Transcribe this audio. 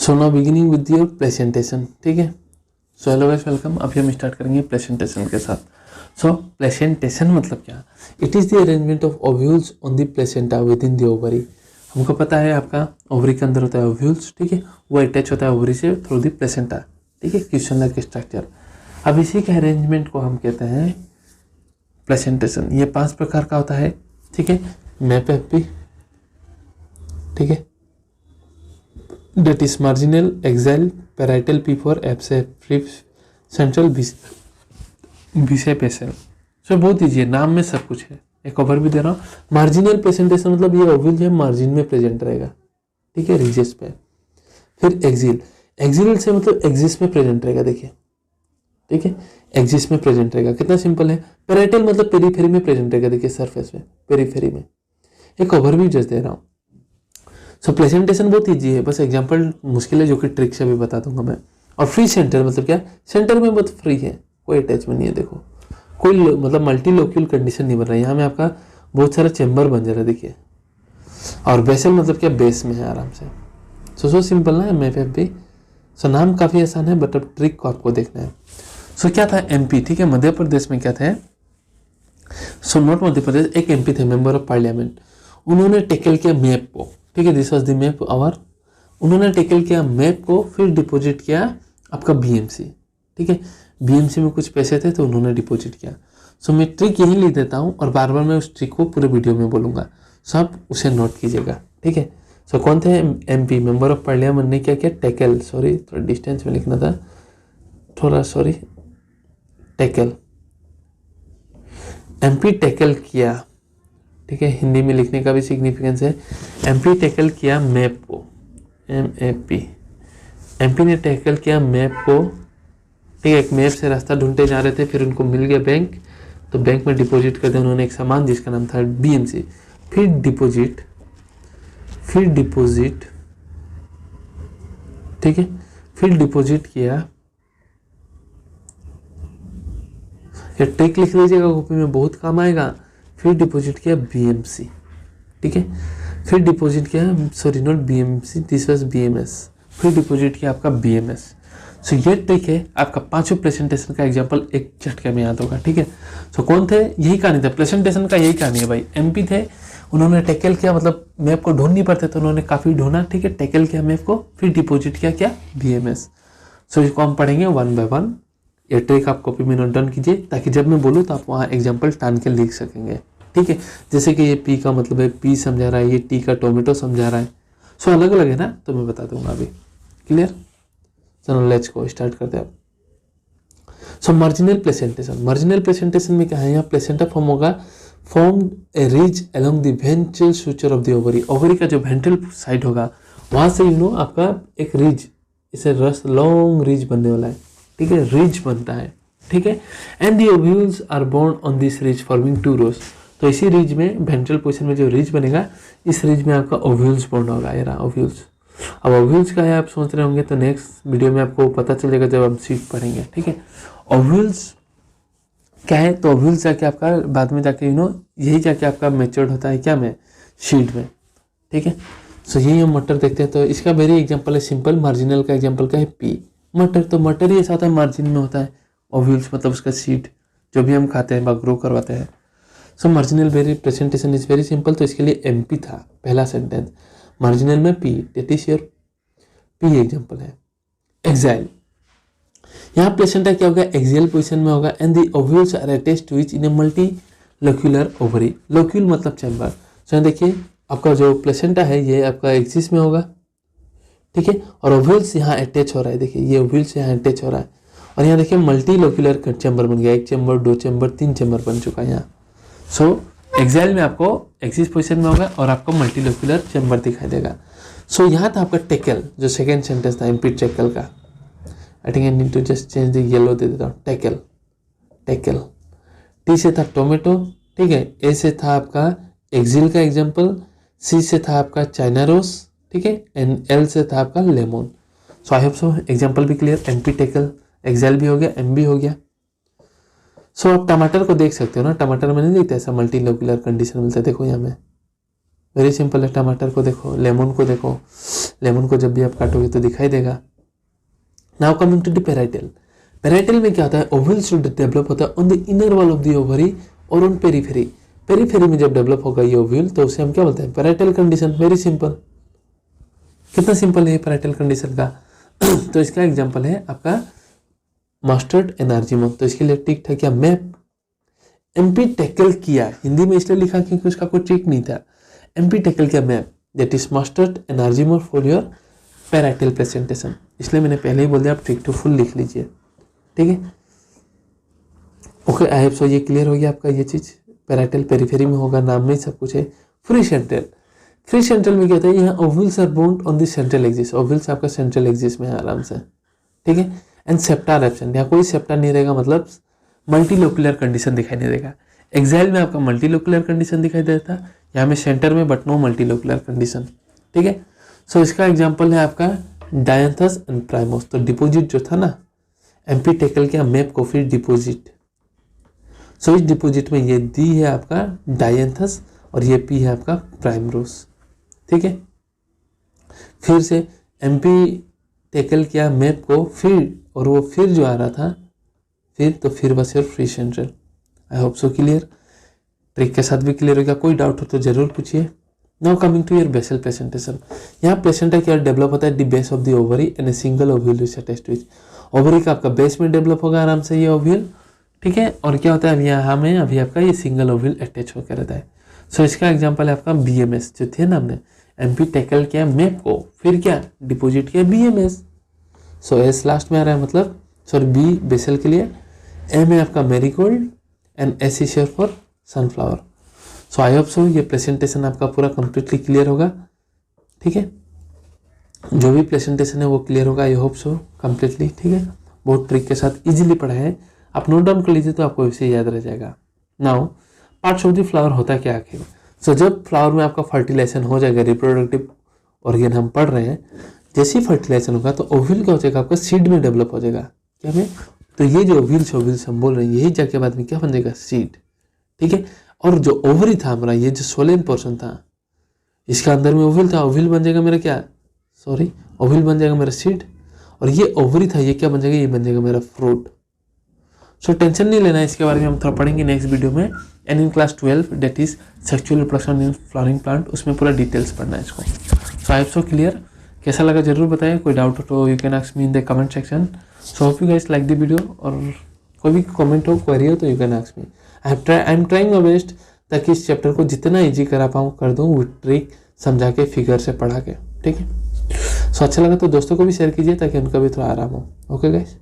So now beginning with your presentation, ठीक है। So hello guys, welcome. अभी हम स्टार्ट करेंगे प्रेजेंटेशन के साथ। सो प्रेजेंटेशन मतलब क्या? It is the arrangement of ovules on the placenta with in the ovary. हमको पता है आपका ओवरी के अंदर होता है ओव्यूल्स, ठीक है, वो अटैच होता है ओवरी से थ्रू द प्लेसेंटा, ठीक है, क्वेश्चन लाइक स्ट्रक्चर। अब इसी के अरेंजमेंट को हम कहते हैं प्रेजेंटेशन। ये 5 प्रकार का होता है, ठीक है। मैप एफपी, ठीक है, that is marginal, axial, parietal, P4, abscess, central, बिसेपेशल। सो बहुत ईजी है, नाम में सब कुछ है। एक ओवर भी दे रहा हूँ। मार्जिनल प्रेजेंटेशन मतलब ये ओव्यूल जो है मार्जिन में प्रेजेंट रहेगा, ठीक है, रिजेस पे। फिर एक्सियल, एक्सियल से मतलब एक्सिस में प्रेजेंट रहेगा, देखिए, ठीक है, एक्सिस में प्रेजेंट रहेगा। कितना सिंपल है। पैराइटल मतलब पेरीफेरी में प्रेजेंट रहेगा, देखिए सरफेस में, पेरीफेरी में। एक ओवर भी जस्ट दे रहा हूँ। सो प्रेजेंटेशन बहुत ईजी है, बस एग्जांपल मुश्किल है जो कि ट्रिक से भी बता दूंगा मैं। और फ्री सेंटर मतलब क्या? सेंटर में बहुत फ्री है, कोई अटैचमेंट नहीं है। देखो कोई मतलब मल्टी लोक्यूल कंडीशन नहीं बन रहा है यहाँ में, आपका बहुत सारा चेंबर बन जा रहा है, देखिए। और बेसल मतलब क्या? बेस में है आराम से। सो सिंपल ना एम एफ भी। सो नाम काफ़ी आसान है, बट अब ट्रिक को आपको देखना है। सो क्या था? एमपी, ठीक है, मध्य प्रदेश में क्या थे? सो नॉट मध्य प्रदेश, एक एमपी थे, मेंबर ऑफ पार्लियामेंट। उन्होंने टेकल किया मैप को, ठीक है, this was the map our. उन्होंने टेकल किया मैप को, फिर डिपॉजिट किया आपका बीएमसी, ठीक है। बीएमसी में कुछ पैसे थे तो उन्होंने डिपॉजिट किया। सो मैं ट्रिक यही लिख देता हूँ और बार बार मैं उस ट्रिक को पूरे वीडियो में बोलूँगा, सो आप उसे नोट कीजिएगा, ठीक है। सो कौन थे? एमपी, मेंबर ऑफ पार्लियामेंट ने क्या किया? टेकल, सॉरी थोड़ा डिस्टेंस में लिखना था, थोड़ा सॉरी, टेकल, एमपी टेकल किया, ठीक है, हिंदी में लिखने का भी सिग्निफिकेंस है। एमपी टैकल किया मैप को, एमएपी, एमपी ने टैकल किया मैप को, ठीक है। एक मैप से रास्ता ढूंढते जा रहे थे, फिर उनको मिल गया बैंक, तो बैंक में डिपॉजिट कर दिया उन्होंने एक सामान जिसका नाम था बीएमसी। फिर डिपॉजिट, ठीक है, फिर डिपॉजिट किया। ये ट्रिक लिख लीजिएगा कॉपी में, बहुत काम आएगा। फिर डिपॉजिट किया बीएमसी, ठीक है, फिर डिपॉजिट किया, sorry not BMC, this was BMS, फिर डिपॉजिट किया आपका बीएमएस। सो ये ट्रिक है आपका। 5 प्रेजेंटेशन का एग्जांपल एक झटके में याद होगा, ठीक है। सो कौन थे? यही कहानी था प्रेजेंटेशन का, यही कहानी है भाई। एमपी थे, उन्होंने टैकल किया, मतलब मैप को ढूंढ नहीं पाते तो उन्होंने काफ़ी ढूंढा, ठीक है, टैकल किया मैप को, फिर डिपॉजिट किया क्या? बीएमएस। सो इसको हम पढ़ेंगे 1 बाय 1। ये ट्रिक आप कॉपी में नोट डाउन कीजिए ताकि जब मैं बोलूँ तो आप वहाँ एग्जाम्पल टान के लिख सकेंगे, ठीक है। जैसे कि ये पी का मतलब है, पी समझा रहा है, ये टी का टोमेटो समझा रहा है। सो अलग अलग है ना, तो मैं बता दूंगा अभी। क्लियर? चलो लेट्स गो, स्टार्ट करते हैं। So marginal placentation, marginal placentation में क्या है? यहाँ प्लेसेंटा फॉर्म होगा, form A ridge along the ventral structure of the ovary. Ovary का जो वेंट्रल साइड होगा वहाँ से आपका एक रिज, इसे रस लॉन्ग रिज बनने वाला है, ठीक है, रिज बनता है, ठीक है। And the ovules are borne on this ridge forming 2 rows. तो इसी रिज में, वेंट्रल पोजीशन में जो रिज बनेगा, इस रिज में आपका ओव्यूल्स बोर्न होगा, ये रहा ओव्यूल्स। अब ओव्यूल्स का है आप सोच रहे होंगे, तो नेक्स्ट वीडियो में आपको पता चलेगा जब हम सीट पढ़ेंगे, ठीक है। ओव्यूल्स क्या है? तो ओव्यूल्स जाके आपका बाद में जाके यही जाके आपका मैच्योर्ड होता है क्या में? शीड में, ठीक है। सो यही हम मटर देखते हैं। तो इसका वेरी एग्जाम्पल है सिंपल, मार्जिनल का एग्जाम्पल क्या है? पी, मटर। तो मटर ही ऐसा होता है मार्जिन में होता है। ओव्यूल्स मतलब उसका सीड जो भी हम खाते हैं, ग्रो करवाते हैं। So marginal very presentation is very simple. तो इसके लिए एमपी था पहला सेंटेंस, मार्जिनल में P, that is your P example है। एक्साइल, यहाँ प्लेसेंटा क्या होगा? एक्सियल पोजीशन में होगा। And the ovules are attached to each in a multilocular ovary. Locule मतलब चैम्बर। सो देखिए आपका जो प्लेसेंटा है ये आपका एक्सिस में होगा, ठीक है, और ओव्यूल्स यहाँ अटैच हो रहा है, देखिए ये ओव्यूल्स यहाँ अटैच हो रहा है। और यहाँ देखिए मल्टी लोक्यूलर चैम्बर बन गया, 1 चैम्बर, 2 चैम्बर, 3 चैम्बर बन चुका है यहाँ। सो एक्साइल में आपको एक्सिस पोजीशन में होगा और आपको मल्टी लोक्यूलर चैम्बर दिखाई देगा। सो यहाँ था आपका टेकल, जो सेकेंड सेंटेंस था एमपी टेकल का। I think I need to just change the yellow दे देता हूँ, टेकल, टेकल। टी से था टोमेटो, ठीक है, ए से था आपका एक्सिल का एग्जाम्पल, सी से था आपका चाइना रोज, ठीक है, एंड एल से था आपका lemon. So I hope so example भी क्लियर। एमपी टेकल, एक्साइल भी हो गया, एम भी हो गया। सो आप टमाटर को देख सकते हो ना, टमाटर में नहीं देखते ऐसा मल्टी लोक्यूलर कंडीशन मिलता है, देखो यहाँ में वेरी सिंपल है। टमाटर को देखो, लेमन को देखो, लेमन को जब भी आप काटोगे तो दिखाई देगा। Now coming to the parietal. Parietal में क्या होता है, ओवल शुड डेवलप होता है on the inner wall of the ovary और ऑन पेरीफेरी। पेरीफेरी में जब डेवलप होगा ये ओव्यूल तो उसे हम क्या बोलते हैं, पेराइटल कंडीशन। वेरी सिंपल, कितना सिंपल है पेराइटल कंडीशन का। तो इसका एग्जांपल है आपका मस्टर्ड एनार्जिमम। तो इसके लिए टिक था क्या, मैप एमपी टैकल किया, हिंदी में इसलिए लिखा क्योंकि उसका कोई ट्रिक नहीं था। एमपी टैकल किया मैप दैट इज मस्टर्ड एनार्जिमम फॉर योर पेराइटल प्रेजेंटेशन। इसलिए मैंने पहले ही बोल दिया, आप ट्रिक टू फुल लिख लीजिए, ठीक है। ओके, आई होप सो ये क्लियर हो गया आपका ये चीज। पेराइटल पेरीफेरी में होगा, नाम में ही सब कुछ है। फ्री सेंट्रल, फ्री सेंट्रल में क्या होता है, यहाँ ovules are bound on the central axis. Ovules आपका सेंट्रल एक्सिस में है आराम से, ठीक है। एंड सेप्टा एब्सेंट, यहाँ कोई सेप्टा नहीं रहेगा, मतलब मल्टीलोकुलर कंडीशन दिखाई नहीं देगा। एक्साइल में आपका मल्टीलोकुलर कंडीशन दिखाई देता है, यहाँ में सेंटर में बट नो मल्टीलोकुलर कंडीशन, ठीक है। सो इसका एग्जाम्पल है आपका डायंथस एंड प्राइमोस। तो डिपोजिट जो था ना, एमपी टैकल किया मैप को, फिर डिपोजिट। सो इस डिपोजिट में ये डी है आपका डायंथस और ये पी है आपका प्राइमरोस, ठीक है। फिर से एमपी टैकल किया मैप को, फिर और वो फिर जो आ रहा था फिर, तो फिर बस your free central. I hope so clear, trick के साथ भी क्लियर हो गया। कोई डाउट हो तो जरूर पूछिए। Now coming to your basal presentation. यहाँ प्लेसेंटा क्या डेवलप होता है, the base of the ovary and a single ovule is attached to it. Ovary का आपका बेस में डेवलप होगा आराम से ये ओव्यूल, ठीक है। और क्या होता है, अभी यहाँ में अभी आपका ये सिंगल ओव्यूल अटैच होकर रहता है। सो इसका एग्जाम्पल है आपका बीएमएस, जो थे ना, हमने एमपी टैकल किया मैप को, फिर क्या डिपोजिट किया बीएमएस। सो एस लास्ट में आ रहा है, मतलब सॉरी बी बेसल के लिए, एम है आपका marigold and S is for sunflower. So I hope so ये प्रेजेंटेशन आपका पूरा कंप्लीटली क्लियर होगा, ठीक है। जो भी प्रेजेंटेशन है वो क्लियर होगा, आई होप सो कंप्लीटली, ठीक है। बहुत ट्रिक के साथ इजीली पढ़ा है, आप नोट डाउन कर लीजिए तो आपको वैसे याद रह जाएगा। Now parts of the flower होता क्या आखिर। सो जब फ्लावर में आपका फर्टिलाइजेशन हो जाएगा, रिप्रोडक्टिव ऑर्गेन हम पढ़ रहे हैं, जैसे ही फर्टिलाइजेशन होगा तो ओव्यूल क्या हो जाएगा आपका, सीड में डेवलप हो जाएगा। क्या में, तो ये जो ओव्यूल्स हम बोल रहे हैं, यही जाके बाद में क्या बन जाएगा, सीड, ठीक है। और जो ओवरी था हमारा, ये जो सोलेन पोर्शन था, इसका अंदर में ओव्यूल था, ओव्यूल बन जाएगा मेरा क्या, सॉरी ओव्यूल बन जाएगा मेरा सीड। और ये ओवरी था, ये क्या बन जाएगा, ये बन जाएगा मेरा फ्रूट। सो टेंशन नहीं लेना है, इसके बारे में हम थोड़ा पढ़ेंगे नेक्स्ट वीडियो में। And in class 12 that is sexual reproduction in flowering plant, उसमें पूरा डिटेल्स पढ़ना है इसको। सो आई एम सो क्लियर, कैसा लगा जरूर बताएं। कोई डाउट हो तो you can ask me in the comment section. So hope you guys like the video, और कोई भी कमेंट हो, क्वेरी हो तो you can ask me. I am trying my best ताकि इस चैप्टर को जितना ईजी करा पाऊँ कर दूँ, विद ट्रिक समझा के, फिगर से पढ़ा के, ठीक है। सो अच्छा लगा तो दोस्तों को भी शेयर कीजिए ताकि उनका भी थोड़ा आराम हो। Okay guys.